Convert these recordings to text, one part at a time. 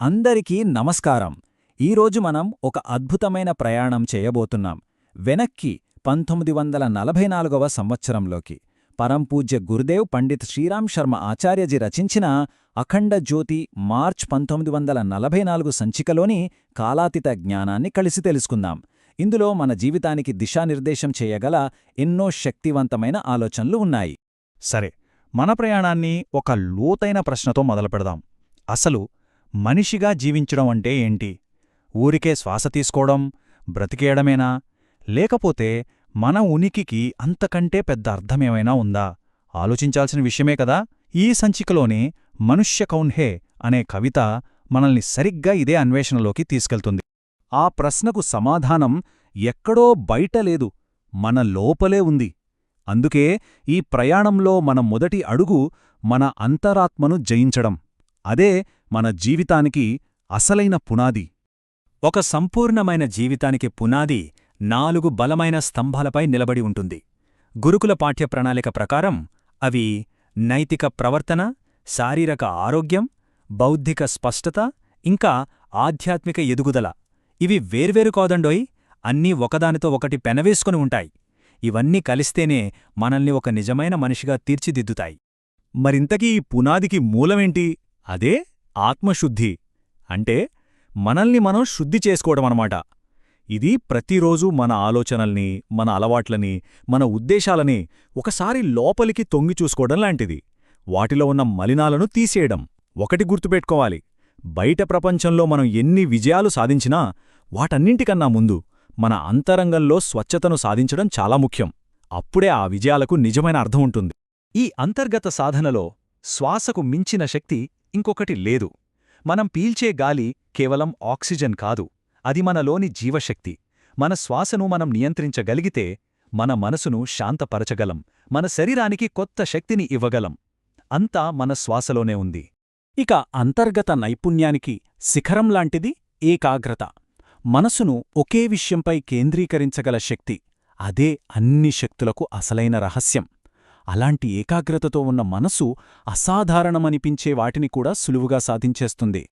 అందరికీ నమస్కారం. ఈరోజు మనం ఒక అద్భుతమైన ప్రయాణం చేయబోతున్నాం. వెనక్కి 1944వ సంవత్సరంలోకి. పరంపూజ్య గురుదేవ్ పండిత్ శ్రీరామ్ శర్మ ఆచార్యజీ రచించిన అఖండ జ్యోతి మార్చ్ 1944 సంచికలోని కాలాతీత జ్ఞానాన్ని కలిసి తెలుసుకుందాం. ఇందులో మన జీవితానికి దిశానిర్దేశం చేయగల ఎన్నో శక్తివంతమైన ఆలోచనలు ఉన్నాయి. సరే, మన ప్రయాణాన్ని ఒక లోతైన ప్రశ్నతో మొదలుపెడదాం. అసలు మనిషిగా జీవించడం అంటే ఏంటి? ఊరికే శ్వాస తీసుకోవడం, బ్రతికేయడమేనా? లేకపోతే మన ఉనికికి అంతకంటే పెద్ద అర్థమేమైనా ఉందా? ఆలోచించాల్సిన విషయమే కదా. ఈ సంచికలోనే మనుష్య కౌన్హే అనే కవిత మనల్ని సరిగ్గా ఇదే అన్వేషణలోకి తీసుకెళ్తుంది. ఆ ప్రశ్నకు సమాధానం ఎక్కడో బయటలేదు, మన లోపలే ఉంది. అందుకే ఈ ప్రయాణంలో మన మొదటి అడుగు మన అంతరాత్మను జయించడం. అదే మన జీవితానికి అసలైన పునాది. ఒక సంపూర్ణమైన జీవితానికి పునాది 4 బలమైన స్తంభాలపై నిలబడి ఉంటుంది. గురుకుల పాఠ్యప్రణాళిక ప్రకారం అవి నైతిక ప్రవర్తన, శారీరక ఆరోగ్యం, బౌద్ధిక స్పష్టత, ఇంకా ఆధ్యాత్మిక ఎదుగుదల. ఇవి వేర్వేరు కాదండోయ్, అన్నీ ఒకదానితో ఒకటి పెనవేసుకుని ఉంటాయి. ఇవన్నీ కలిస్తేనే మనల్ని ఒక నిజమైన మనిషిగా తీర్చిదిద్దుతాయి. మరింతకీ ఈ పునాదికి మూలమేంటి? అదే ఆత్మశుద్ధి. అంటే మనల్ని మనం శుద్ధి చేసుకోవడమన్నమాట. ఇది ప్రతిరోజూ మన ఆలోచనల్ని, మన అలవాట్లని, మన ఉద్దేశాలని ఒకసారి లోపలికి తొంగి చూసుకోవడం లాంటిది. వాటిలో ఉన్న మలినాలను తీసేయడం. ఒకటి గుర్తుపెట్టుకోవాలి, బయట ప్రపంచంలో మనం ఎన్ని విజయాలు సాధించినా వాటన్నింటికన్నా ముందు మన అంతరంగంలో స్వచ్ఛతను సాధించడం చాలా ముఖ్యం. అప్పుడే ఆ విజయాలకు నిజమైన అర్థం ఉంటుంది. ఈ అంతర్గత సాధనలో శ్వాసకు మించిన శక్తి ఇంకొకటి లేదు. మనం పీల్చే గాలి కేవలం ఆక్సిజన్ కాదు, అది మనలోని జీవశక్తి. మన శ్వాసను మనం నియంత్రించగలిగితే మన మనసును శాంతపరచగలం, మన శరీరానికి కొత్త శక్తిని ఇవ్వగలం. అంతా మన శ్వాసలోనే ఉంది. ఇక అంతర్గత నైపుణ్యానికి శిఖరంలాంటిది ఏకాగ్రత. మనసును ఒకే విషయంపై కేంద్రీకరించగల శక్తి. అదే అన్ని శక్తులకు అసలైన రహస్యం. అలాంటి ఏకాగ్రతతో ఉన్న మనసు అసాధారణమనిపించే వాటిని కూడా సులువుగా సాధించేస్తుంది.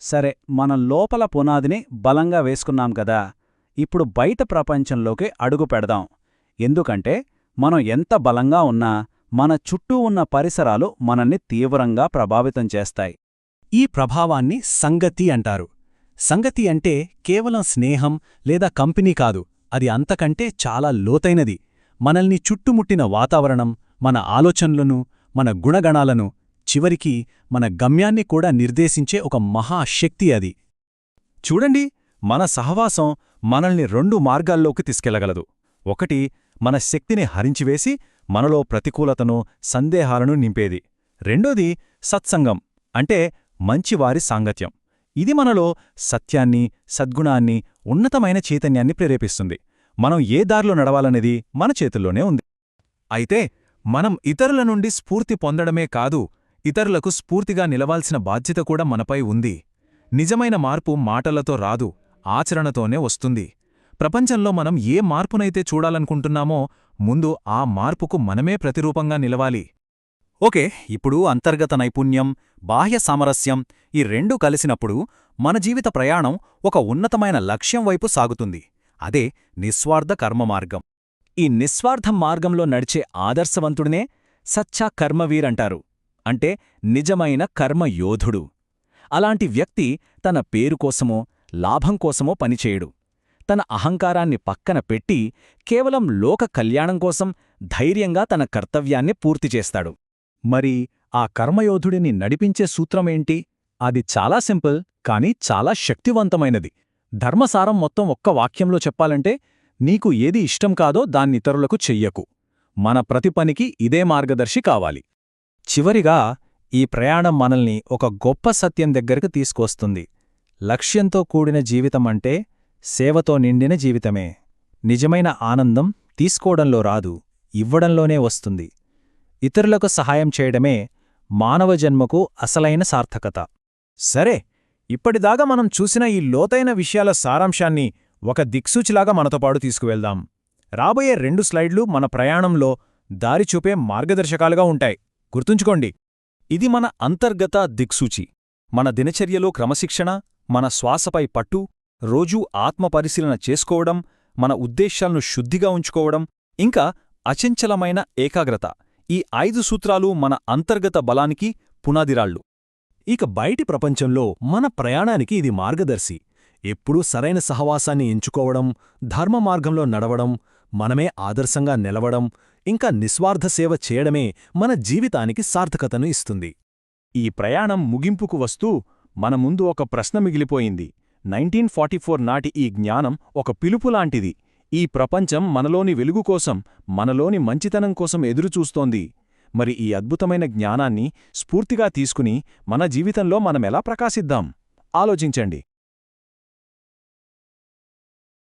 సరే, మనం లోపల పునాదిని బలంగా వేసుకున్నాం కదా, ఇప్పుడు బయట ప్రపంచంలోకి అడుగు పెడదాం. ఎందుకంటే మనం ఎంత బలంగా ఉన్నా మన చుట్టూ ఉన్న పరిసరాలు మనల్ని తీవ్రంగా ప్రభావితం చేస్తాయి. ఈ ప్రభావాన్ని సంగతి అంటారు. సంగతి అంటే కేవలం స్నేహం లేదా కంపెనీ కాదు, అది అంతకంటే చాలా లోతైనది. మనల్ని చుట్టుముట్టిన వాతావరణం మన ఆలోచనలను, మన గుణగణాలను, చివరికి మన గమ్యాన్ని కూడా నిర్దేశించే ఒక మహాశక్తి అది. చూడండి, మన సహవాసం మనల్ని 2 మార్గాల్లోకి తీసుకెళ్లగలదు. ఒకటి, మన శక్తిని హరించివేసి మనలో ప్రతికూలతను, సందేహాలను నింపేది. రెండోది సత్సంగం, అంటే మంచివారి సాంగత్యం. ఇది మనలో సత్యాన్ని, సద్గుణాన్ని, ఉన్నతమైన చైతన్యాన్ని ప్రేరేపిస్తుంది. మనం ఏ దారిలో నడవాలనేది మన చేతుల్లోనే ఉంది. అయితే మనం ఇతరుల నుండి స్ఫూర్తి పొందడమే కాదు, ఇతరులకు స్ఫూర్తిగా నిలవాల్సిన బాధ్యత కూడా మనపై ఉంది. నిజమైన మార్పు మాటలతో రాదు, ఆచరణతోనే వస్తుంది. ప్రపంచంలో మనం ఏ మార్పునైతే చూడాలనుకుంటున్నామో ముందు ఆ మార్పుకు మనమే ప్రతిరూపంగా నిలవాలి. ఓకే, ఇప్పుడు అంతర్గత నైపుణ్యం, బాహ్య సామరస్యం ఈ రెండూ కలిసినప్పుడు మన జీవిత ప్రయాణం ఒక ఉన్నతమైన లక్ష్యం వైపు సాగుతుంది. అదే నిస్వార్థ కర్మమార్గం. ఈ నిస్వార్థ మార్గంలో నడిచే ఆదర్శవంతుడినే సచ్చా కర్మవీరంటారు. అంటే నిజమైన కర్మయోధుడు. అలాంటి వ్యక్తి తన పేరు కోసమో, లాభం కోసమో పనిచేయడు. తన అహంకారాన్ని పక్కన పెట్టి కేవలం లోక కళ్యాణం కోసం ధైర్యంగా తన కర్తవ్యాన్ని పూర్తిచేస్తాడు. మరి ఆ కర్మయోధుడిని నడిపించే సూత్రమేంటి? అది చాలా సింపుల్, కానీ చాలా శక్తివంతమైనది. ధర్మసారం మొత్తం ఒక్క వాక్యంలో చెప్పాలంటే, నీకు ఏది ఇష్టం కాదో దాన్నితరులకు చెయ్యకు. మన ప్రతి పనికి ఇదే మార్గదర్శి కావాలి. చివరిగా ఈ ప్రయాణం మనల్ని ఒక గొప్ప సత్యం దగ్గరకు తీసుకొస్తుంది. లక్ష్యంతో కూడిన జీవితమంటే సేవతో నిండిన జీవితమే. నిజమైన ఆనందం తీసుకోవడంలో రాదు, ఇవ్వడంలోనే వస్తుంది. ఇతరులకు సహాయం చేయడమే మానవ జన్మకు అసలైన సార్థకత. సరే, ఇప్పటిదాకా మనం చూసిన ఈ లోతైన విషయాల సారాంశాన్ని ఒక దిక్సూచిలాగా మనతోపాటు తీసుకువెళ్దాం. రాబోయే 2 స్లైడ్లు మన ప్రయాణంలో దారి చూపే మార్గదర్శకాలుగా ఉంటాయి. గుర్తుంచుకోండి, ఇది మన అంతర్గత దిక్సూచి. మన దినచర్యలో క్రమశిక్షణ, మన శ్వాసపై పట్టు, రోజూ ఆత్మపరిశీలన చేసుకోవడం, మన ఉద్దేశాలను శుద్ధిగా ఉంచుకోవడం, ఇంకా అచంచలమైన ఏకాగ్రత, ఈ 5 సూత్రాలు మన అంతర్గత బలానికి పునాదిరాళ్ళు. ఇక బయటి ప్రపంచంలో మన ప్రయాణానికి ఇది మార్గదర్శి. ఎప్పుడూ సరైన సహవాసాన్ని ఎంచుకోవడం, ధర్మ మార్గంలో నడవడం, మనమే ఆదర్శంగా నిలవడం, ఇంకా నిస్వార్థ సేవ చేయడమే మన జీవితానికి సార్థకతను ఇస్తుంది. ఈ ప్రయాణం ముగింపుకు వస్తూ మన ముందు ఒక ప్రశ్న మిగిలిపోయింది. 1944 నాటి ఈ జ్ఞానం ఒక పిలుపులాంటిది. ఈ ప్రపంచం మనలోని వెలుగు కోసం, మనలోని మంచితనం కోసం ఎదురుచూస్తోంది. మరి ఈ అద్భుతమైన జ్ఞానాన్ని స్ఫూర్తిగా తీసుకుని మన జీవితంలో మనమెలా ప్రకాశిద్దాం? ఆలోచించండి.